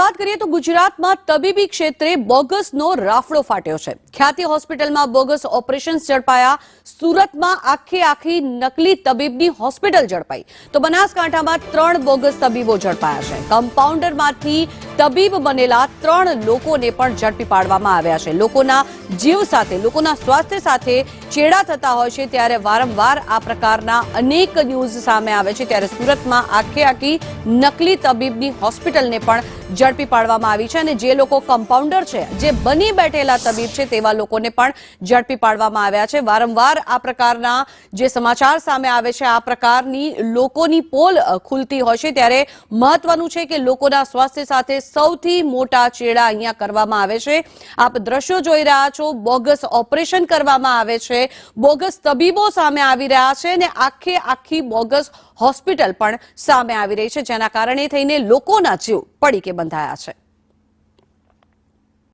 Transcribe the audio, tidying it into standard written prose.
વાત કરીએ તો ગુજરાતમાં તબીબી ક્ષેત્રે બોગસનો રાફડો ફાટ્યો છે। ખ્યાતિ હોસ્પિટલમાં બોગસ ઓપરેશન્સ ઝડપાયા। સુરતમાં આખી નકલી તબીબની હોસ્પિટલ ઝડપાઈ તો બનાસકાંઠામાં 3 બોગસ તબીબો ઝડપાયા છે। કમ્પાઉન્ડરમાંથી તબીબ બનેલા 3 લોકોને પણ ઝડપી પાડવામાં આવ્યા છે। લોકોના જીવ સાથે, લોકોના સ્વાસ્થ્ય સાથે ચેડા થતા હોય છે ત્યારે વારંવાર આ પ્રકારના અનેક ન્યૂઝ સામે આવે છે। ત્યારે સુરતમાં આખી નકલી તબીબની હોસ્પિટલને પણ ઝડપી પાડવામાં આવી છે અને જે લોકો કમ્પાઉન્ડર છે, જે બની બેઠેલા તબીબ છે તેવા લોકોને પણ ઝડપી પાડવામાં આવ્યા છે। વારંવાર આ પ્રકારના જે સમાચાર સામે આવે છે, આ પ્રકારની લોકોની પોલ ખુલતી હોય છે ત્યારે મહત્વનું છે કે લોકોના સ્વાસ્થ્ય સાથે સૌથી મોટા ચેડા અહીંયા કરવામાં આવે છે। આપ દ્રશ્યો જોઈ રહ્યા છો, બોગસ ઓપરેશન કરવામાં આવે છે, બોગસ તબીબો સામે આવી રહ્યા છે અને આખી બોગસ હોસ્પિટલ પણ સામે આવી રહી છે, જેના કારણે થઈને લોકોના જીવ પડીકે બંધાયા છે।